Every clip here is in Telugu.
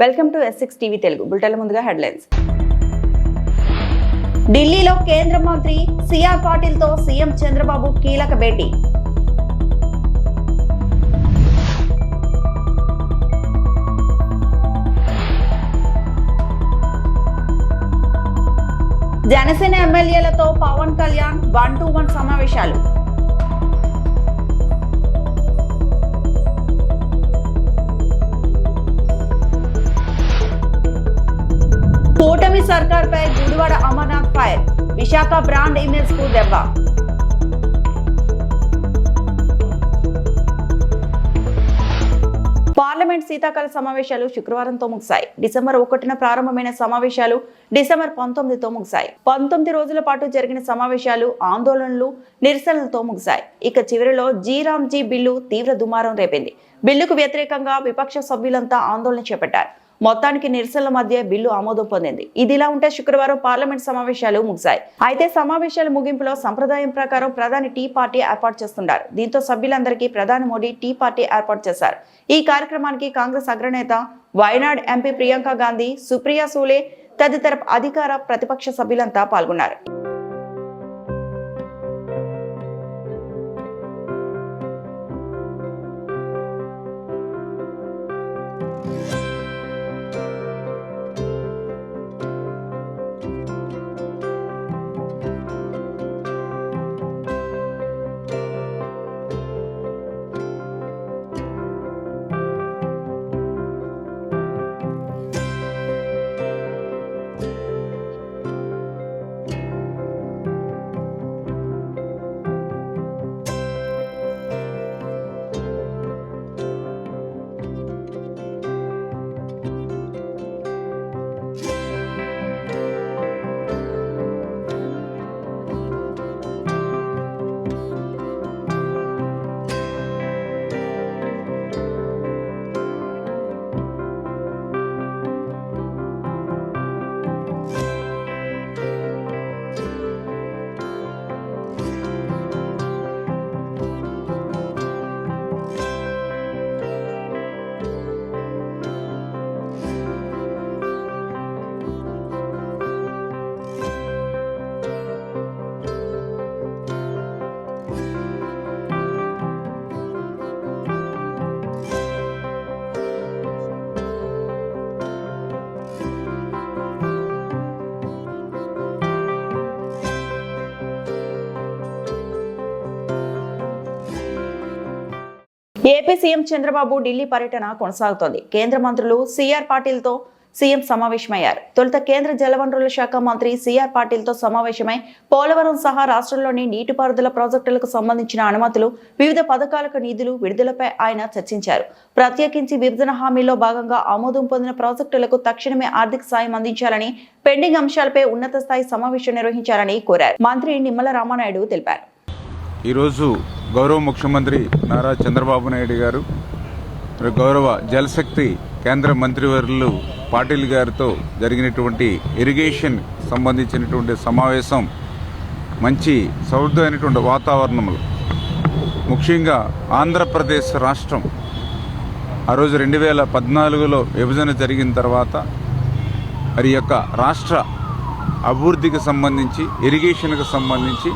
Welcome to S6 TV Telugu bulletin ముందుగా హెడ్లైన్స్. ఢిల్లీలో కేంద్ర మంత్రి సిఆర్ పాటిల్ తో సీఎం చంద్రబాబు కీలక భేటీ. జనసేన ఎమ్మెల్యేలతో పవన్ కళ్యాణ్ 1-to-1 సమావేశాలు. కూటమి సర్కార్పై Gudivada Amarnath fire, Visakha brand image కు దెబ్బ. పార్లమెంట్ శీతాకాల సమావేశాలు శుక్రవారంతో ముగిశాయి. డిసెంబర్ 1న ప్రారంభమైన సమావేశాలు డిసెంబర్ 19తో ముగిశాయి. 19 రోజుల పాటు జరిగిన సమావేశాలు ఆందోళనలు, నిరసనలతో ముగిశాయి. ఇక చివరిలో జీరామ్జీ బిల్లు తీవ్ర దుమారం రేపింది. బిల్లుకు వ్యతిరేకంగా విపక్ష సభ్యులంతా ఆందోళన చేపట్టారు. మొత్తానికి నిరసనల మధ్య బిల్లు ఆమోదం పొందింది. ఇదిలా ఉంటే శుక్రవారం పార్లమెంట్ సమావేశాలు ముగిశాయి. అయితే సమావేశాల ముగింపులో సంప్రదాయం ప్రకారం ప్రధాని టీ పార్టీ ఏర్పాటు చేస్తున్నారు. దీంతో సభ్యులందరికీ ప్రధాని మోడీ టీ పార్టీ ఏర్పాటు చేశారు. ఈ కార్యక్రమానికి కాంగ్రెస్ అగ్రనేత వయనాడ్ ఎంపీ ప్రియాంక గాంధీ, సుప్రియా సూలే తదితర అధికార ప్రతిపక్ష సభ్యులంతా పాల్గొన్నారు. ఏపీ సీఎం చంద్రబాబు ఢిల్లీ పర్యటన కొనసాగుతోంది. కేంద్ర మంత్రులు సిఆర్ పాటిల్ తో సీఎం సమావేశమయ్యారు. తొలుత కేంద్ర జలవనరుల శాఖ మంత్రి సిఆర్ పాటిల్ తో సమావేశమై పోలవరం సహా రాష్ట్రంలోని నీటిపారుదల ప్రాజెక్టులకు సంబంధించిన అనుమతులు, వివిధ పథకాలకు నిధులు విడుదలపై ఆయన చర్చించారు. ప్రత్యేకించి విభజన హామీలో భాగంగా ఆమోదం పొందిన ప్రాజెక్టులకు తక్షణమే ఆర్థిక సాయం అందించాలని, పెండింగ్ అంశాలపై ఉన్నత స్థాయి సమావేశం నిర్వహించాలని కోరారు. మంత్రి నిమ్మల రామానాయుడు తెలిపారు. ఈరోజు గౌరవ ముఖ్యమంత్రి నారా చంద్రబాబు నాయుడు గారు, గౌరవ జలశక్తి కేంద్ర మంత్రివర్యులు పాటిల్ గారితో జరిగినటువంటి ఇరిగేషన్ సంబంధించినటువంటి సమావేశం మంచి సౌహృదమైనటువంటి వాతావరణంలో, ముఖ్యంగా ఆంధ్రప్రదేశ్ రాష్ట్రం ఆ రోజు 2014లో విభజన జరిగిన తర్వాత మరి యొక్క రాష్ట్ర అభివృద్ధికి సంబంధించి, ఇరిగేషన్కి సంబంధించి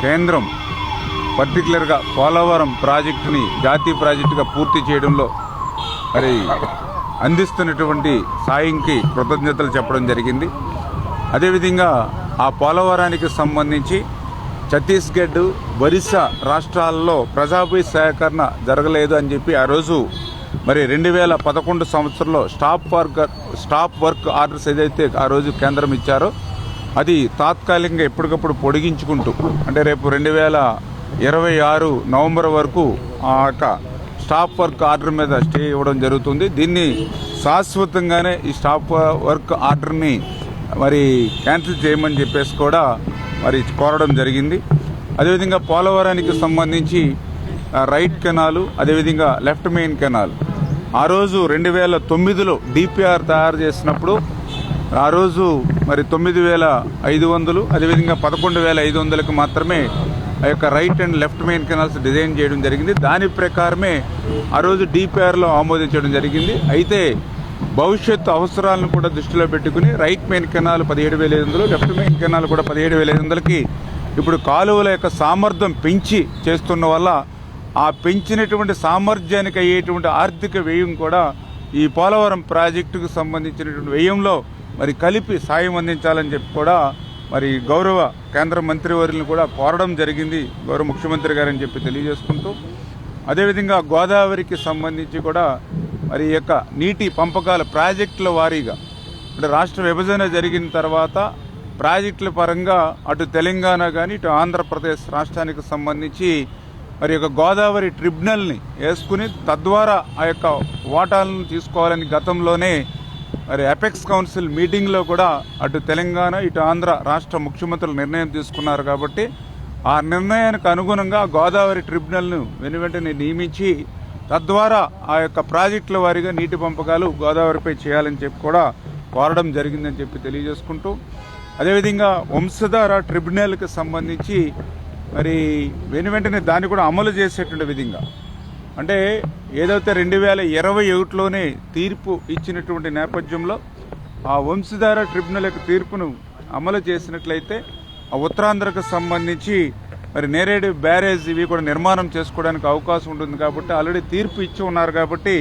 కేంద్రం పర్టికులర్గా పోలవరం ప్రాజెక్టుని జాతీయ ప్రాజెక్టుగా పూర్తి చేయడంలో మరి అందిస్తున్నటువంటి సాయంకి కృతజ్ఞతలు చెప్పడం జరిగింది. అదేవిధంగా ఆ పోలవరానికి సంబంధించి ఛత్తీస్గఢ్, ఒరిస్సా రాష్ట్రాల్లో ప్రజాభి సేకరణ జరగలేదు అని చెప్పి ఆ రోజు మరి 2011 సంవత్సరంలో స్టాప్ వర్క్ ఆర్డర్స్ ఏదైతే ఆ రోజు కేంద్రం ఇచ్చారో అది తాత్కాలికంగా ఎప్పటికప్పుడు పొడిగించుకుంటూ, అంటే రేపు 2026 నవంబర్ వరకు ఆ యొక్క స్టాప్ వర్క్ ఆర్డర్ మీద స్టే ఇవ్వడం జరుగుతుంది. దీన్ని శాశ్వతంగానే ఈ స్టాప్ వర్క్ ఆర్డర్ని మరి క్యాన్సిల్ చేయమని చెప్పేసి కూడా మరి కోరడం జరిగింది. అదేవిధంగా పోలవరానికి సంబంధించి రైట్ కెనాలు, అదేవిధంగా లెఫ్ట్ మెయిన్ కెనాల్ ఆ రోజు 2009లో డిపిఆర్ తయారు చేసినప్పుడు ఆ రోజు మరి 9,500, అదేవిధంగా 11,500కి మాత్రమే ఆ యొక్క right and left main canals design చేయడం జరిగింది. దాని ప్రకారమే ఆ రోజు డిపిఆర్లో ఆమోదించడం జరిగింది. అయితే భవిష్యత్తు అవసరాలను కూడా దృష్టిలో పెట్టుకుని right main canal 17,500, left main canal కూడా 17,500కి ఇప్పుడు కాలువల యొక్క సామర్థ్యం పెంచి చేస్తున్న వల్ల ఆ పెంచినటువంటి సామర్థ్యానికి అయ్యేటువంటి ఆర్థిక వ్యయం కూడా ఈ పోలవరం ప్రాజెక్టుకు సంబంధించినటువంటి వ్యయంలో మరి కలిపి సాయం అందించాలని చెప్పి కూడా మరి గౌరవ కేంద్ర మంత్రివర్యులను కూడా కోరడం జరిగింది గౌరవ ముఖ్యమంత్రి గారని చెప్పి తెలియజేసుకుంటూ, అదేవిధంగా గోదావరికి సంబంధించి కూడా మరి ఈ యొక్క నీటి పంపకాల ప్రాజెక్టుల వారీగా అంటే రాష్ట్ర విభజన జరిగిన తర్వాత ప్రాజెక్టుల పరంగా అటు తెలంగాణ కానీ ఇటు ఆంధ్రప్రదేశ్ రాష్ట్రానికి సంబంధించి మరి యొక్క గోదావరి ట్రిబ్యునల్ని వేసుకుని తద్వారా ఆ యొక్క వాటాలను తీసుకోవాలని గతంలోనే మరి అపెక్స్ కౌన్సిల్ మీటింగ్లో కూడా అటు తెలంగాణ ఇటు ఆంధ్ర రాష్ట్ర ముఖ్యమంత్రులు నిర్ణయం తీసుకున్నారు. కాబట్టి ఆ నిర్ణయానికి అనుగుణంగా గోదావరి ట్రిబ్యునల్ను వెనువెంటనే నియమించి తద్వారా ఆ యొక్క ప్రాజెక్టుల వారీగా నీటి పంపకాలు గోదావరిపై చేయాలని చెప్పి కూడా కోరడం జరిగిందని చెప్పి తెలియజేసుకుంటూ, అదేవిధంగా వంశధార ట్రిబ్యునల్కి సంబంధించి మరి వెనువెంటనే దాన్ని కూడా అమలు చేసేటువంటి విధంగా అంటే ఏదైతే 2021లోనే తీర్పు ఇచ్చినటువంటి నేపథ్యంలో ఆ వంశధార ట్రిబ్యునల్ యొక్క తీర్పును అమలు చేసినట్లయితే ఆ ఉత్తరాంధ్రకు సంబంధించి మరి నేరేడు బ్యారేజ్ ఇవి కూడా నిర్మాణం చేసుకోవడానికి అవకాశం ఉంటుంది. కాబట్టి ఆల్రెడీ తీర్పు ఇచ్చి ఉన్నారు కాబట్టి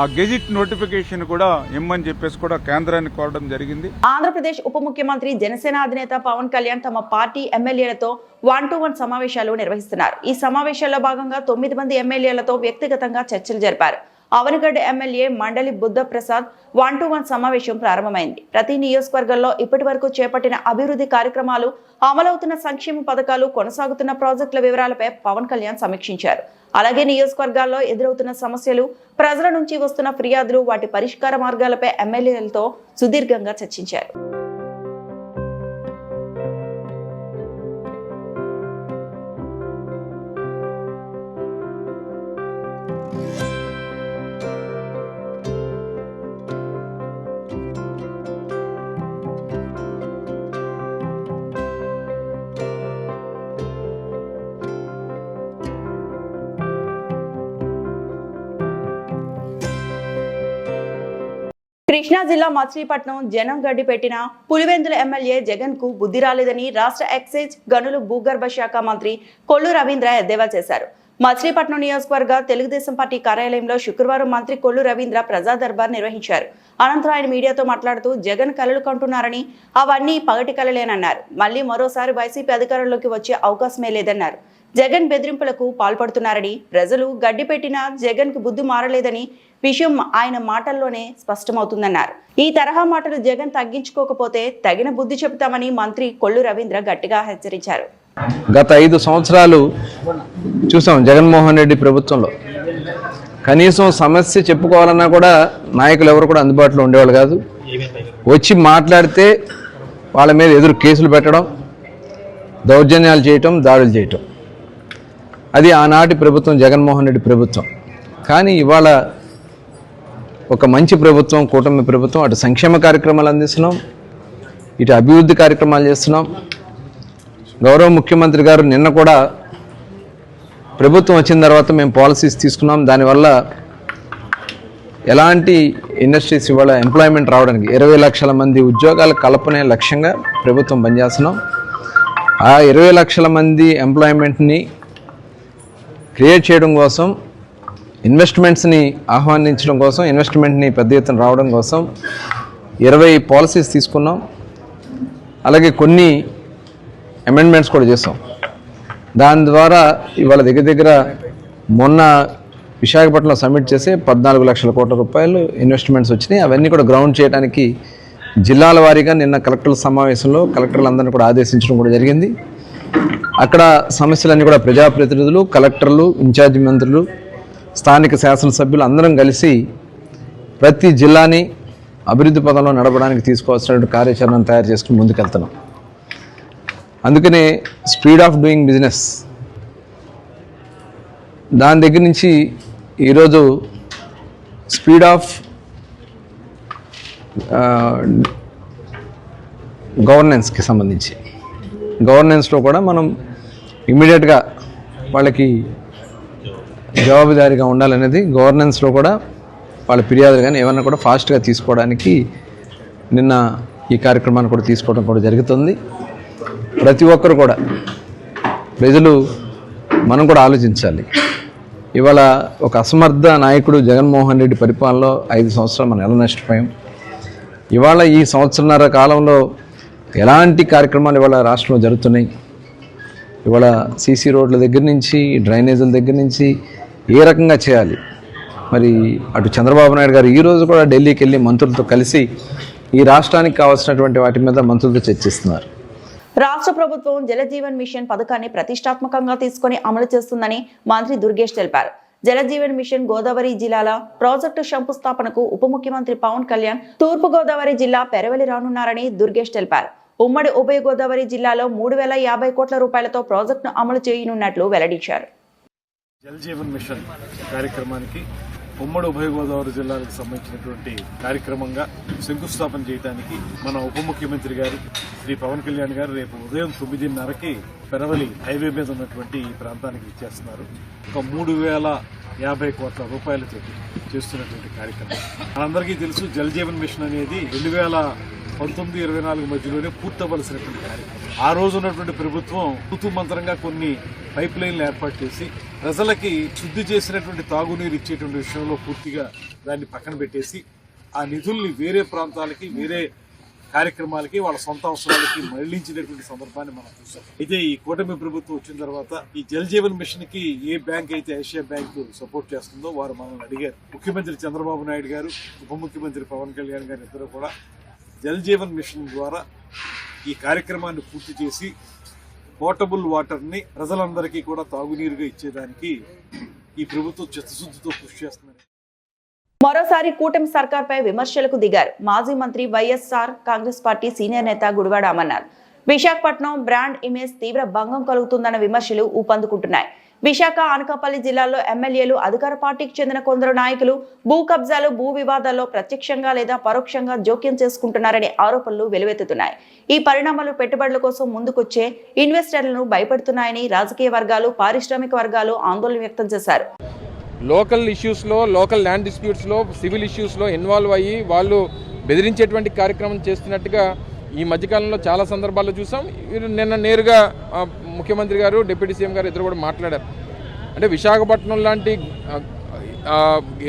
ఆ గెజిట్ నోటిఫికేషన్ కూడా ఇమ్మని చెప్పేసి కూడా కేంద్రాన్ని కోరడం జరిగింది. ఆంధ్రప్రదేశ్ ఉప ముఖ్యమంత్రి జనసేన అధినేత పవన్ కళ్యాణ్ తమ పార్టీ ఎమ్మెల్యేలతో 1-to-1 సమావేశాలు నిర్వహిస్తున్నారు. ఈ సమావేశాల్లో భాగంగా 9 మంది ఎమ్మెల్యేలతో వ్యక్తిగతంగా చర్చలు జరిపారు. అవనిగడ్డ ఎమ్మెల్యే మండలి బుద్ధప్రసాద్ 1-to-1 సమావేశం ప్రారంభమైంది. ప్రతి నియోజకవర్గంలో ఇప్పటి వరకు చేపట్టిన అభివృద్ధి కార్యక్రమాలు, అమలవుతున్న సంక్షేమ పథకాలు, కొనసాగుతున్న ప్రాజెక్టుల వివరాలపై పవన్ కళ్యాణ్ సమీక్షించారు. అలాగే నియోజకవర్గాల్లో ఎదురవుతున్న సమస్యలు, ప్రజల నుంచి వస్తున్న ఫిర్యాదులు, వాటి పరిష్కార మార్గాలపై ఎమ్మెల్యేలతో సుదీర్ఘంగా చర్చించారు. కృష్ణా జిల్లా మచిలీపట్నం జనం గడ్డి పెట్టిన పులివెందుల ఎమ్మెల్యే జగన్ కు బుద్ధి రాలేదని రాష్ట్ర ఎక్సైజ్ గనులు భూగర్భ శాఖ మంత్రి కొల్లు రవీంద్ర ఎద్దేవా చేశారు. మచిలీపట్నం నియోజకవర్గ తెలుగుదేశం పార్టీ కార్యాలయంలో శుక్రవారం మంత్రి కొల్లు రవీంద్ర ప్రజా దర్బార్ నిర్వహించారు. అనంతరం ఆయన మీడియాతో మాట్లాడుతూ జగన్ కలలు కంటున్నారని, అవన్నీ పగటి కలలేనన్నారు. మళ్లీ మరోసారి వైసీపీ అధికారంలోకి వచ్చే అవకాశమే లేదన్నారు. జగన్ బెదిరింపులకు పాల్పడుతున్నారని, ప్రజలు గడ్డి పెట్టినా జగన్ కు బుద్ధి మారలేదని విషయం ఆయన మాటల్లోనే స్పష్టమవుతుందన్నారు. ఈ తరహా మాటలు జగన్ తగ్గించుకోకపోతే తగిన బుద్ధి చెబుతామని మంత్రి కొల్లు రవీంద్ర గట్టిగా హెచ్చరించారు. గత 5 సంవత్సరాలు చూసాం జగన్మోహన్ రెడ్డి ప్రభుత్వంలో. కనీసం సమస్య చెప్పుకోవాలన్నా కూడా నాయకులు ఎవరు కూడా అందుబాటులో ఉండేవాళ్ళు కాదు. వచ్చి మాట్లాడితే వాళ్ళ మీద ఎదురు కేసులు పెట్టడం, దౌర్జన్యాలు చేయటం, దాడులు చేయటం. అది ఆనాటి ప్రభుత్వం, జగన్మోహన్ రెడ్డి ప్రభుత్వం. కానీ ఇవాళ ఒక మంచి ప్రభుత్వం, కూటమి ప్రభుత్వం. అటు సంక్షేమ కార్యక్రమాలు అందిస్తున్నాం, ఇటు అభివృద్ధి కార్యక్రమాలు చేస్తున్నాం. గౌరవ ముఖ్యమంత్రి గారు నిన్న కూడా ప్రభుత్వం వచ్చిన తర్వాత మేము పాలసీస్ తీసుకున్నాం. దానివల్ల ఎలాంటి ఇండస్ట్రీస్ ఇవాళ ఎంప్లాయ్మెంట్ రావడానికి 20 లక్షల మంది ఉద్యోగాల కల్పనే లక్ష్యంగా ప్రభుత్వం పనిచేస్తున్నాం. ఆ 20 లక్షల మంది ఎంప్లాయ్మెంట్ని క్రియేట్ చేయడం కోసం, ఇన్వెస్ట్మెంట్స్ని ఆహ్వానించడం కోసం, ఇన్వెస్ట్మెంట్ని పెద్ద ఎత్తున రావడం కోసం 20 పాలసీస్ తీసుకున్నాం. అలాగే కొన్ని అమెండ్మెంట్స్ కూడా చేస్తాం. దాని ద్వారా ఇవాళ దగ్గర మొన్న విశాఖపట్నంలో సబ్మిట్ చేసి 14 లక్షల కోట్ల రూపాయలు ఇన్వెస్ట్మెంట్స్ వచ్చినాయి. అవన్నీ కూడా గ్రౌండ్ చేయడానికి జిల్లాల వారీగా నిన్న కలెక్టర్ల సమావేశంలో కలెక్టర్లందరినీ కూడా ఆదేశించడం కూడా జరిగింది. అక్కడ సమస్యలన్నీ కూడా ప్రజాప్రతినిధులు, కలెక్టర్లు, ఇన్ఛార్జి మంత్రులు, స్థానిక శాసనసభ్యులు అందరం కలిసి ప్రతి జిల్లాని అభివృద్ధి పదంలో నడపడానికి తీసుకోవాల్సిన కార్యాచరణను తయారు చేసుకుని ముందుకెళ్తున్నాం. అందుకనే స్పీడ్ ఆఫ్ డూయింగ్ బిజినెస్ దాని దగ్గర నుంచి ఈరోజు స్పీడ్ ఆఫ్ గవర్నెన్స్కి సంబంధించి గవర్నెన్స్లో కూడా మనం ఇమ్మీడియట్గా వాళ్ళకి జవాబుదారీగా ఉండాలనేది గవర్నెన్స్లో కూడా వాళ్ళ ఫిర్యాదులు కానీ ఏమన్నా కూడా ఫాస్ట్గా తీసుకోవడానికి నిన్న ఈ కార్యక్రమాన్ని కూడా తీసుకోవడం కూడా జరుగుతుంది. ప్రతి ఒక్కరు కూడా ప్రజలు మనం కూడా ఆలోచించాలి. ఇవాళ ఒక అసమర్థ నాయకుడు జగన్మోహన్ రెడ్డి పరిపాలనలో 5 సంవత్సరాలు మనం ఎలా నష్టపోయాం. ఇవాళ ఈ సంవత్సరన్నర కాలంలో ఎలాంటి కార్యక్రమాలు ఇవాళ రాష్ట్రంలో జరుగుతున్నాయి. ఇవాళ సీసీ రోడ్ల దగ్గర నుంచి డ్రైనేజీల దగ్గర నుంచి ఏ రకంగా చేయాలి. మరి అటు చంద్రబాబు నాయుడు గారు ఈరోజు కూడా ఢిల్లీకి వెళ్ళి మంత్రులతో కలిసి ఈ రాష్ట్రానికి కావాల్సినటువంటి వాటి మీద మంత్రులతో చర్చిస్తున్నారు. రాష్ట్ర ప్రభుత్వం జలజీవన్ మిషన్ పథకాన్ని ప్రతిష్టాత్మకంగా తీసుకుని అమలు చేస్తుందని మంత్రి దుర్గేష్ తెలిపారు. జలజీవన్ మిషన్ గోదావరి జిల్లాల ప్రాజెక్టు శంకుస్థాపనకు ఉప ముఖ్యమంత్రి పవన్ కళ్యాణ్ తూర్పు గోదావరి జిల్లా పెరవలి రానున్నారని దుర్గేష్ తెలిపారు. ఉమ్మడి ఉభయ గోదావరి జిల్లాలో 3050 కోట్ల రూపాయలతో ప్రాజెక్టును అమలు చేయనున్నట్లు వెల్లడించారు. జలజీవన్ మిషన్ కార్యక్రమానికి ఉమ్మడి ఉభయ గోదావరి జిల్లాలకు సంబంధించినటువంటి కార్యక్రమంగా శంకుస్థాపన చేయడానికి మన ఉప ముఖ్యమంత్రి గారు శ్రీ పవన్ కళ్యాణ్ గారు రేపు ఉదయం 9:30కి పెరవలి హైవే మీద ఉన్నటువంటి ఈ ప్రాంతానికి ఇచ్చేస్తున్నారు. ఒక 3050 కోట్ల రూపాయలతో చేస్తున్నటువంటి కార్యక్రమం. మనందరికీ తెలుసు జలజీవన్ మిషన్ అనేది 2019-24 మధ్యలోనే పూర్తవలసినటువంటి కార్యక్రమం. ఆ రోజు ఉన్నటువంటి ప్రభుత్వం ఋతుమంతరంగా కొన్ని పైప్ లైన్లు ఏర్పాటు చేసి ప్రజలకి శుద్ధి చేసినటువంటి తాగునీరు ఇచ్చేటువంటి విషయంలో పూర్తిగా దాన్ని పక్కన పెట్టేసి ఆ నిధుల్ని వేరే ప్రాంతాలకి వేరే కార్యక్రమాలకి వాళ్ళ సొంత అవసరాలకి మళ్లించినటువంటి సందర్భాన్ని మనం చూసాం. అయితే ఈ కూటమి ప్రభుత్వం వచ్చిన తర్వాత ఈ జలజీవన్ మిషన్ కి ఏ బ్యాంక్ అయితే ఏషియా బ్యాంక్ సపోర్ట్ చేస్తుందో వారు మనల్ని అడిగారు. ముఖ్యమంత్రి చంద్రబాబు నాయుడు గారు, ఉప ముఖ్యమంత్రి పవన్ కళ్యాణ్ గారు ఇద్దరు కూడా జలజీవన్ మిషన్ ద్వారా ఈ కార్యక్రమాన్ని పూర్తి చేసి పోర్టబుల్ వాటర్ని ప్రజలందరికీ కూడా తాగునీరుగా ఇచ్చేదానికి ఈ ప్రభుత్వం చిత్తశుద్ధితో కృషి చేస్తున్నారు. మరోసారి కూటమి సర్కార్పై విమర్శలకు దిగారు మాజీ మంత్రి వైఎస్ఆర్ కాంగ్రెస్ పార్టీ సీనియర్ నేత గుడివాడ అమర్నాథ్. విశాఖపట్నం బ్రాండ్ ఇమేజ్ తీవ్ర భంగం కలుగుతుందన్న విమర్శలు ఊపందుకుంటున్నాయి. విశాఖ, అనకాపల్లి జిల్లాల్లో ఎమ్మెల్యేలు, అధికార పార్టీకి చెందిన కొందరు నాయకులు భూ కబ్జాలు, భూ వివాదాల్లో ప్రత్యక్షంగా లేదా పరోక్షంగా జోక్యం చేసుకుంటున్నారనే ఆరోపణలు వెలువెత్తుతున్నాయి. ఈ పరిణామాలు పెట్టుబడుల కోసం ముందుకొచ్చే ఇన్వెస్టర్లను భయపెడుతున్నాయని రాజకీయ వర్గాలు, పారిశ్రామిక వర్గాలు ఆందోళన వ్యక్తం చేశారు. లోకల్ ఇష్యూస్లో, లోకల్ ల్యాండ్ డిస్ప్యూట్స్లో, సివిల్ ఇష్యూస్లో ఇన్వాల్వ్ అయ్యి వాళ్ళు బెదిరించేటువంటి కార్యక్రమం చేస్తున్నట్టుగా ఈ మధ్యకాలంలో చాలా సందర్భాల్లో చూసాం. నిన్న నేరుగా ముఖ్యమంత్రి గారు, డిప్యూటీ సీఎం గారు ఇద్దరు కూడా మాట్లాడారు. అంటే విశాఖపట్నం లాంటి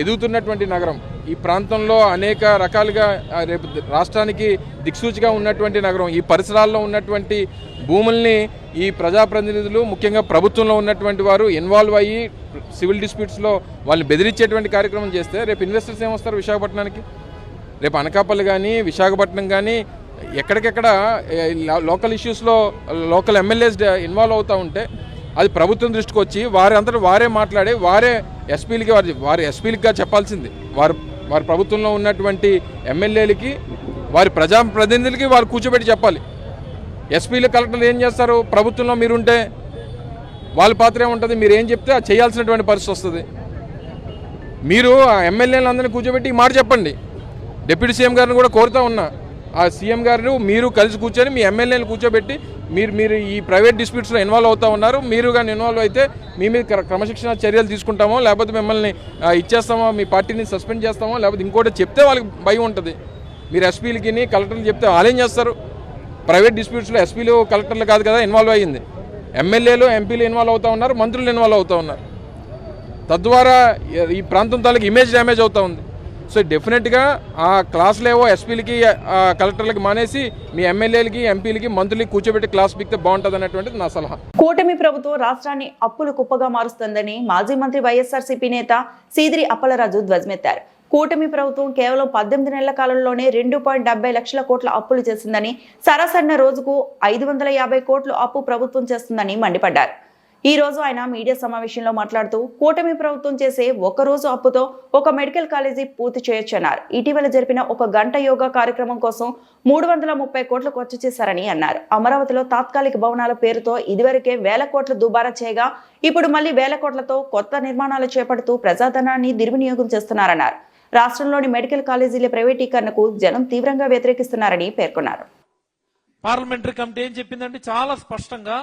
ఎదుగుతున్నటువంటి నగరం, ఈ ప్రాంతంలో అనేక రకాలుగా రేపు రాష్ట్రానికి దిక్సూచిగా ఉన్నటువంటి నగరం, ఈ పరిసరాల్లో ఉన్నటువంటి భూముల్ని ఈ ప్రజాప్రతినిధులు, ముఖ్యంగా ప్రభుత్వంలో ఉన్నటువంటి వారు ఇన్వాల్వ్ అయ్యి సివిల్ డిస్ప్యూట్స్లో వాళ్ళని బెదిరించేటువంటి కార్యక్రమం చేస్తే రేపు ఇన్వెస్టర్స్ ఏమొస్తారు విశాఖపట్నానికి? రేపు అనకాపల్లి కానీ విశాఖపట్నం కానీ ఎక్కడికెక్కడ లోకల్ ఇష్యూస్లో లోకల్ ఎమ్మెల్యేస్ ఇన్వాల్వ్ అవుతూ ఉంటే అది ప్రభుత్వం దృష్టికి వచ్చి వారి అంతటా వారే మాట్లాడి వారే ఎస్పీలకి వారి ఎస్పీలకిగా చెప్పాల్సింది. వారి ప్రభుత్వంలో ఉన్నటువంటి ఎమ్మెల్యేలకి, వారి ప్రజాప్రతినిధులకి వారు కూర్చోబెట్టి చెప్పాలి. ఎస్పీలు, కలెక్టర్లు ఏం చేస్తారు? ప్రభుత్వంలో మీరుంటే వాళ్ళ పాత్ర ఏముంటుంది? మీరు ఏం చెప్తే అది చేయాల్సినటువంటి పరిస్థితి వస్తుంది. మీరు ఆ ఎమ్మెల్యేలందరినీ కూర్చోబెట్టి ఈ మాట చెప్పండి. డిప్యూటీ సీఎం గారిని కూడా కోరుతూ ఉన్నా, ఆ సీఎం గారు మీరు కలిసి కూర్చొని మీ ఎమ్మెల్యేలు కూర్చోబెట్టి మీరు ఈ ప్రైవేట్ డిస్ప్యూట్స్లో ఇన్వాల్వ్ అవుతూ ఉన్నారు, మీరు కానీ ఇన్వాల్వ్ అయితే మీ మీద క్రమశిక్షణ చర్యలు తీసుకుంటామో, లేకపోతే మిమ్మల్ని ఇచ్చేస్తామో, మీ పార్టీని సస్పెండ్ చేస్తామో, లేకపోతే ఇంకోటి చెప్తే వాళ్ళకి భయం ఉంటుంది. మీరు ఎస్పీలకి, కలెక్టర్లు చెప్తే వాళ్ళేం చేస్తారు? ప్రైవేట్ డిస్ప్యూట్స్లో ఎస్పీలు, కలెక్టర్లు కాదు కదా ఇన్వాల్వ్ అయ్యింది, ఎమ్మెల్యేలు, ఎంపీలు ఇన్వాల్వ్ అవుతూ ఉన్నారు, మంత్రులు ఇన్వాల్వ్ అవుతూ ఉన్నారు. తద్వారా ఈ ప్రాంతం తాలూకు ఇమేజ్ డ్యామేజ్ అవుతూ ఉంది. సో డెఫినెట్గా ఆ క్లాసులేవో ఎస్పీలకి, కలెక్టర్లకి మానేసి మీ ఎమ్మెల్యేలకి, ఎంపీలకి, మంత్రులకి కూర్చోబెట్టి క్లాస్ పిక్తే బాగుంటుంది అనేటువంటిది నా సలహా. కూటమి ప్రభుత్వం రాష్ట్రాన్ని అప్పులు కుప్పగా మారుస్తుందని మాజీ మంత్రి వైఎస్ఆర్సీపీ నేత సీదిరి అప్పలరాజు ధ్వజమెత్తారు. కూటమి ప్రభుత్వం కేవలం 18 నెలల కాలంలోనే 2.70 లక్షల కోట్ల అప్పులు చేసిందని, సరాసరిన రోజుకు 550 కోట్లు అప్పు ప్రభుత్వం చేస్తుందని మండిపడ్డారు. ఈ రోజు ఆయన మీడియా సమావేశంలో మాట్లాడుతూ కూటమి ప్రభుత్వం చేసే ఒక రోజు అప్పుతో ఒక మెడికల్ కాలేజీ పూర్తి చేయొచ్చన్నారు. ఇటీవల జరిపిన 1 గంట యోగా కార్యక్రమం కోసం 330 కోట్లు ఖర్చు చేశారని అన్నారు. అమరావతిలో తాత్కాలిక భవనాల పేరుతో ఇదివరకే 1000 కోట్లు దుబారా చేయగా ఇప్పుడు మళ్లీ 1000 కోట్లతో కొత్త నిర్మాణాలు చేపడుతూ ప్రజాధనాన్ని దుర్వినియోగం చేస్తున్నారన్నారు. రాష్ట్రంలోని మెడికల్ కాలేజీల ప్రైవేటీకరణకు జనం తీవ్రంగా వ్యతిరేకిస్తున్నారని పేర్కొన్నారు. పార్లమెంటరీ కమిటీ ఏం చెప్పిందంటే చాలా స్పష్టంగా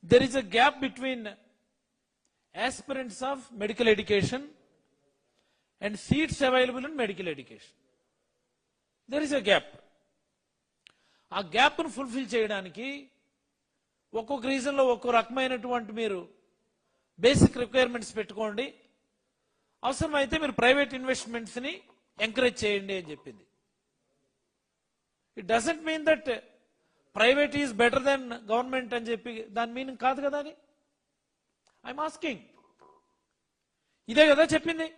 there is a gap between aspirants of medical education and seats available in medical education. There is a gap. ఆ గ్యాప్ను ఫుల్ఫిల్ చేయడానికి ఒక్కొక్క రీజన్లో ఒక్కో రకమైనటువంటి మీరు బేసిక్ రిక్వైర్మెంట్స్ పెట్టుకోండి, అవసరమైతే మీరు ప్రైవేట్ ఇన్వెస్ట్మెంట్స్ని ఎంకరేజ్ చేయండి అని చెప్పింది. It doesn't mean that private is better than government అని చెప్పి దాని మీనింగ్ కాదు కదా అది. ఐఎమ్ ఆస్కింగ్, ఇదే కదా చెప్పింది.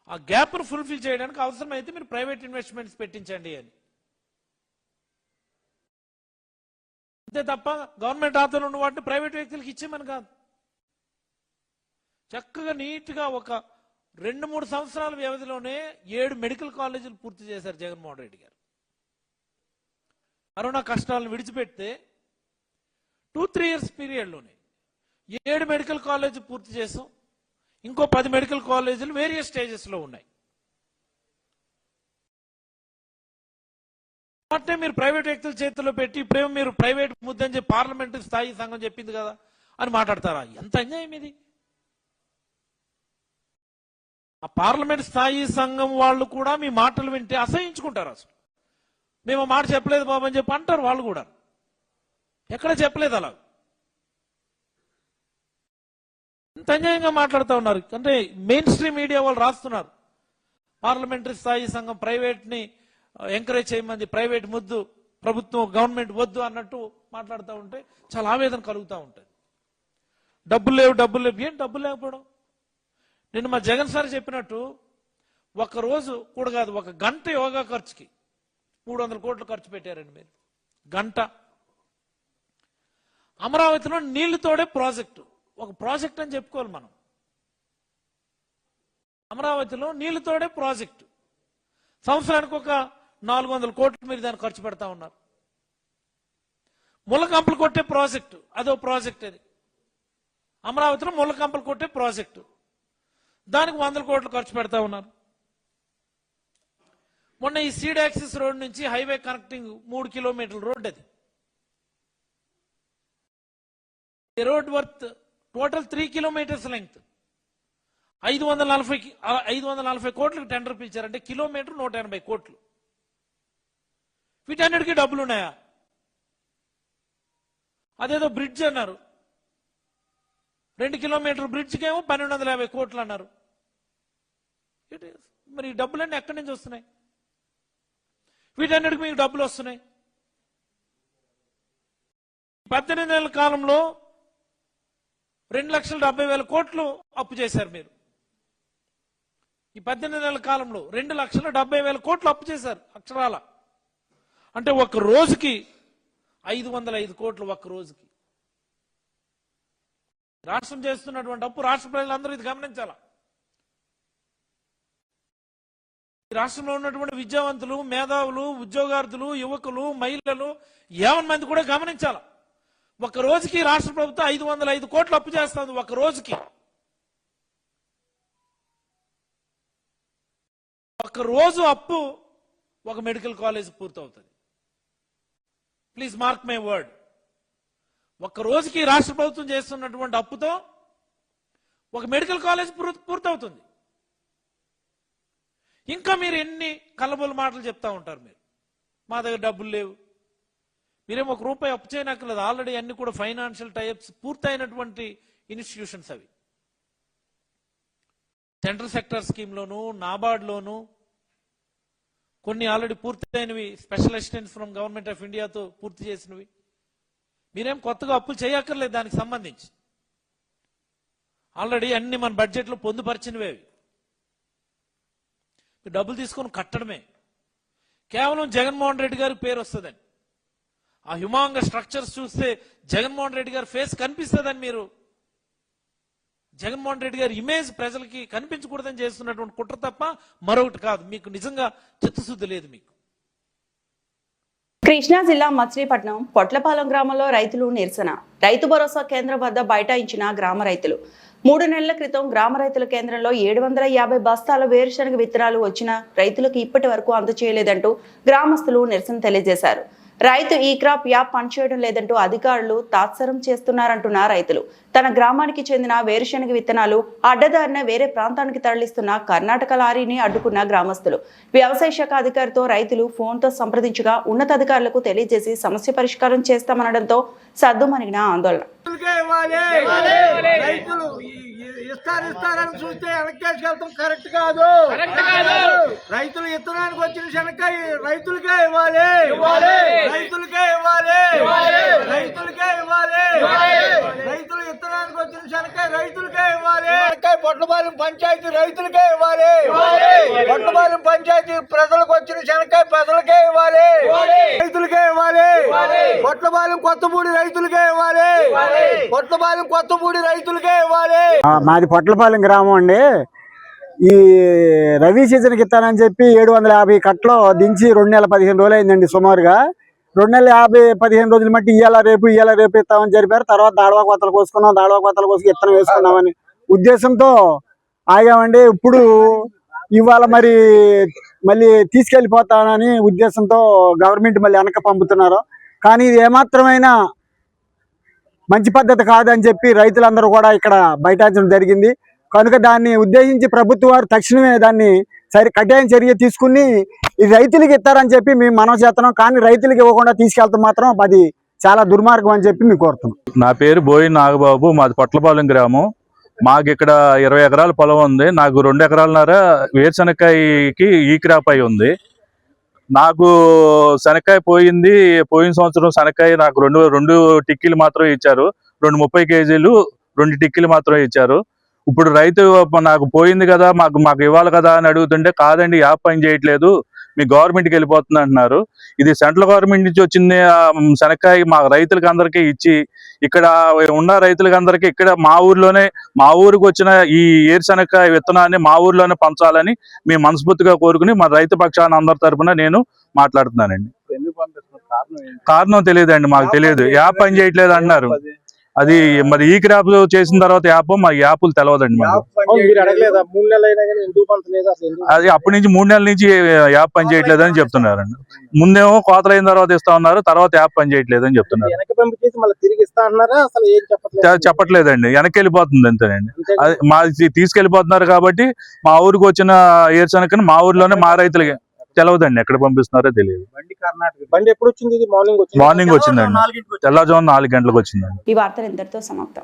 ఆ గ్యాప్ను ఫుల్ఫిల్ చేయడానికి అవసరమైతే మీరు ప్రైవేట్ ఇన్వెస్ట్మెంట్స్ పెట్టించండి అని. అంతే తప్ప గవర్నమెంట్ ఆధ్వర్యంలో ఉన్న వాటిని ప్రైవేట్ వ్యక్తులకు ఇచ్చేమని కాదు. చక్కగా నీట్గా ఒక 2-3 సంవత్సరాల వ్యవధిలోనే 7 మెడికల్ కాలేజీలు పూర్తి చేశారు జగన్మోహన్ రెడ్డి గారు. కరోనా కష్టాలను విడిచిపెడితే 2-3 ఇయర్స్ పీరియడ్లోనే 7 మెడికల్ కాలేజీ పూర్తి చేసాం. ఇంకో 10 మెడికల్ కాలేజీలు వేరియస్ స్టేజెస్లో ఉన్నాయి. అంటే మీరు ప్రైవేట్ వ్యక్తుల చేతుల్లో పెట్టి ఇప్పుడేమో మీరు ప్రైవేట్ ముద్దని చెప్పి పార్లమెంటు స్థాయి సంఘం చెప్పింది కదా అని మాట్లాడతారా? ఎంత అన్యాయం ఇది. ఆ పార్లమెంట్ స్థాయి సంఘం వాళ్ళు కూడా మీ మాటలు వింటే అసహించుకుంటారు. అసలు మేము మాట చెప్పలేదు బాబు అని చెప్పి అంటారు వాళ్ళు కూడా. ఎక్కడ చెప్పలేదు అలా. ఎంత అన్యాయంగా మాట్లాడుతూ ఉన్నారు. అంటే మెయిన్ స్ట్రీమ్ మీడియా వాళ్ళు రాస్తున్నారు పార్లమెంటరీ స్థాయి సంఘం ప్రైవేట్ని ఎంకరేజ్ చేయమంది, ప్రైవేట్ ముద్దు, ప్రభుత్వం గవర్నమెంట్ వద్దు అన్నట్టు మాట్లాడుతూ ఉంటే చాలా ఆవేదన కలుగుతూ ఉంటుంది. డబ్బులు లేవు ఏం డబ్బులు లేకపోవడం. నిన్న మా జగన్ సార్ చెప్పినట్టు ఒక రోజు కూడా కాదు, 1 గంట యోగా ఖర్చుకి 300 కోట్లు ఖర్చు పెట్టారండి మీరు. గంట. అమరావతిలో నీళ్లు తోడే ప్రాజెక్టు, ఒక ప్రాజెక్ట్ అని చెప్పుకోవాలి మనం. అమరావతిలో నీళ్లు తోడే ప్రాజెక్టు సంవత్సరానికి ఒక 400 కోట్లు మీరు దాన్ని ఖర్చు పెడతా ఉన్నారు. ముళ్ళకంపలు కొట్టే ప్రాజెక్టు, అదో ప్రాజెక్ట్. అది అమరావతిలో ముళ్ళకంపలు కొట్టే ప్రాజెక్టు, దానికి 100 కోట్లు ఖర్చు పెడతా ఉన్నారు. మొన్న ఈ సీడ్ యాక్సిస్ రోడ్ నుంచి హైవే కనెక్టింగ్ 3 కిలోమీటర్ల రోడ్. అది road worth total 3 kilometres length. 540 కోట్లకు టెండర్ పిలిచారంటే కిలోమీటర్ 180 కోట్లు. వీటన్నిటికీ డబ్బులు ఉన్నాయా? అదేదో బ్రిడ్జ్ అన్నారు, 2 కిలోమీటర్ బ్రిడ్జ్కి ఏమో 1250 కోట్లు అన్నారు. మరి ఈ డబ్బులన్నీ ఎక్కడి నుంచి వస్తున్నాయి? వీటన్నిటికి మీకు డబ్బులు వస్తున్నాయి. 18 నెలల కాలంలో 2,70,000 కోట్లు అప్పు చేశారు మీరు. ఈ 18 నెలల కాలంలో 2,70,000 కోట్లు అప్పు చేశారు అక్షరాల. అంటే ఒక రోజుకి 505 కోట్లు. ఒక్క రోజుకి రాష్ట్రం చేస్తున్నటువంటి అప్పు రాష్ట్ర ప్రజలందరూ ఇది గమనించాలా. ఈ రాష్ట్రంలో ఉన్నటువంటి విద్యావంతులు, మేధావులు, ఉద్యోగార్థులు, యువకులు, మహిళలు 50 మంది కూడా గమనించాలా. ఒక రోజుకి రాష్ట్ర ప్రభుత్వం 505 కోట్లు అప్పు చేస్తుంది. ఒక రోజుకి. ఒక రోజు అప్పు ఒక మెడికల్ కాలేజ్ పూర్తవుతుంది. Please mark my word. ఒక రోజుకి రాష్ట్ర ప్రభుత్వం చేస్తున్నటువంటి అప్పుతో ఒక మెడికల్ కాలేజ్ పూర్తవుతుంది. ఇంకా మీరు ఎన్ని కలబోలు మాటలు చెప్తా ఉంటారు. మీరు మా దగ్గర డబ్బులు లేవు, మీరేమో 1 రూపాయి అప్పు చేయనక్కర్లేదు. ఆల్రెడీ అన్ని కూడా ఫైనాన్షియల్ టైప్స్ పూర్తయినటువంటి ఇన్స్టిట్యూషన్స్ అవి. సెంట్రల్ సెక్టర్ స్కీమ్లోను, నాబార్డ్లోను కొన్ని ఆల్రెడీ పూర్తయినవి, special assistance from government of ఇండియాతో పూర్తి చేసినవి. మీరేం కొత్తగా అప్పులు చేయక్కర్లేదు దానికి సంబంధించి. ఆల్రెడీ అన్ని మన బడ్జెట్లో పొందుపరిచినవే. మీరు డబ్బులు తీసుకొని కట్టడమే. కేవలం జగన్మోహన్ రెడ్డి గారికి పేరు వస్తుందని, ఆ హ్యుమాంగ స్ట్రక్చర్స్ చూస్తే జగన్మోహన్ రెడ్డి గారి ఫేస్ కనిపిస్తుందని, మీరు జగన్మోహన్ రెడ్డి గారి ఇమేజ్ ప్రజలకి కనిపించకూడదని చేస్తున్నటువంటి కుట్ర తప్ప మరొకటి కాదు. మీకు నిజంగా చిత్తశుద్ధి లేదు. మీకు కృష్ణా జిల్లా మచిలీపట్నం పొట్లపాలెం గ్రామంలో రైతులు నిరసన. రైతు భరోసా కేంద్రం వద్ద బైఠాయించిన గ్రామ రైతులు. 3 నెలల క్రితం గ్రామ రైతుల కేంద్రంలో 750 బస్తాల వేరుశనగ విత్తనాలు వచ్చిన రైతులకు ఇప్పటి వరకు అందజేయలేదంటూ గ్రామస్తులు నిరసన తెలియజేశారు. రైతు ఈ క్రాప్ యాప్ పనిచేయడం లేదంటూ అధికారులు తాత్సరం చేస్తున్నారంటున్న రైతులు. తన గ్రామానికి చెందిన వేరుశనగ విత్తనాలు అడ్డదారిన వేరే ప్రాంతానికి తరలిస్తున్న కర్ణాటక లారీని అడ్డుకున్న గ్రామస్తులు. వ్యవసాయ శాఖ అధికారితో రైతులు ఫోన్తో సంప్రదించగా ఉన్నతాధికారులకు తెలియజేసి సమస్య పరిష్కారం చేస్తామనడంతో సద్దుమణిగిన ఆందోళన. రైతులు ఇస్తారని చూస్తే వెనకేసుకెళ్తాం కరెక్ట్ కాదు. రైతులు ఇత్తనానికి వచ్చిన శనక్కాయ రైతులకే ఇవ్వాలి, రైతులకే ఇవ్వాలి, రైతులకే ఇవ్వాలి. రైతులు ఇత్తనానికి వచ్చిన శనక్కాయ రైతులకే ఇవ్వాలి. పొట్టపాలెం పంచాయతీ రైతులకే ఇవ్వాలి, పొట్టపాలెం పంచాయతీ ప్రజలకు వచ్చిన శనక్కాయ ప్రజలకే ఇవ్వాలి, రైతులకే ఇవ్వాలి. పొట్టపాలెం కొత్తపూడి రైతులకే ఇవ్వాలి, పొట్టపాలెం కొత్తపూడి రైతులకే ఇవ్వాలి. మాది పొట్లపాలెం గ్రామం అండి. ఈ రవి సీజన్కి ఇస్తానని చెప్పి 750 కట్టలు దించి 2 నెలల 15 రోజులు అయిందండి. సుమారుగా 2 నెలల 15 రోజులు మట్టి ఇయ్యాల రేపు ఇస్తామని జరిపారు. తర్వాత దాడవా కొత్తలు కోసుకున్నాం, దాడవా కొత్తలు కోసుకు ఇత్తనం వేసుకున్నామని ఉద్దేశంతో ఆగామండి. ఇప్పుడు ఇవాళ మళ్ళీ తీసుకెళ్ళిపోతానని ఉద్దేశంతో గవర్నమెంట్ మళ్ళీ వెనక పంపుతున్నారు. కానీ ఇది ఏమాత్రమైనా మంచి పద్ధతి కాదని చెప్పి రైతులందరూ కూడా ఇక్కడ బైఠాయించడం జరిగింది. కనుక దాన్ని ఉద్దేశించి ప్రభుత్వం వారు తక్షణమే దాన్ని కఠిన చర్య తీసుకుని ఈ రైతులకి ఇస్తారని చెప్పి మేము మనం చేస్తున్నాం. కానీ రైతులకి ఇవ్వకుండా తీసుకెళ్తాం మాత్రం అది చాలా దుర్మార్గం అని చెప్పి మేము కోరుతున్నాం. నా పేరు బోయిన నాగబాబు, మాది పొట్లపాలెం గ్రామం. మాకు ఇక్కడ 20 ఎకరాల పొలం ఉంది. నాకు 2 ఎకరాలన్నర వేరుశనక్కాయకి ఈ క్రాప్ అయి ఉంది. నాకు శనక్కాయ పోయిన సంవత్సరం శనక్కాయ నాకు రెండు టిక్కీలు మాత్రం ఇచ్చారు. 30 కేజీలు 2 టిక్కీలు మాత్రం ఇచ్చారు. ఇప్పుడు రైతు నాకు పోయింది కదా మాకు ఇవ్వాలి కదా అని అడుగుతుంటే కాదండి, యాప్ పని చేయట్లేదు, మీ గవర్నమెంట్కి వెళ్ళిపోతుంది అంటున్నారు. ఇది సెంట్రల్ గవర్నమెంట్ నుంచి వచ్చింది శనక్కాయ మా రైతులకి అందరికీ ఇచ్చి ఇక్కడ ఉన్న రైతులకి అందరికీ ఇక్కడ మా ఊరికి వచ్చిన ఈ ఏరుశనక్కాయ విత్తనాన్ని మా ఊర్లోనే పంచాలని మేము మనస్ఫూర్తిగా కోరుకుని మా రైతు పక్షాన అందరి తరపున నేను మాట్లాడుతున్నానండి. కారణం తెలియదండి, మాకు తెలియదు. యాప్ పని చేయట్లేదు అంటున్నారు. అది మరి ఈ క్రాప్ చేసిన తర్వాత మా యాప్లు తెలియదండి. అది అప్పటి నుంచి 3 నెలల నుంచి యాప్ పని చేయట్లేదు అని చెప్తున్నారండి. ముందేమో కోతలు అయిన తర్వాత ఇస్తా ఉన్నారు, తర్వాత యాప్ పని చేయట్లేదు అని చెప్తున్నారు. చెప్పట్లేదండి, వెనక్కి వెళ్ళిపోతుంది అంతేనండి. అది మా తీసుకెళ్లిపోతున్నారు కాబట్టి మా ఊరికి వచ్చిన ఏరుశనగని మా ఊర్లోనే మా రైతులకి తెలవదండి, ఎక్కడ పంపిస్తున్నారో తెలియదు. బండి ఎప్పుడు వచ్చింది? మార్నింగ్ వచ్చిందండి, తెల్లవారుజామున 4 గంటలకు వచ్చిందండి. ఈ వార్తలు ఇంతటితో సమాప్తం.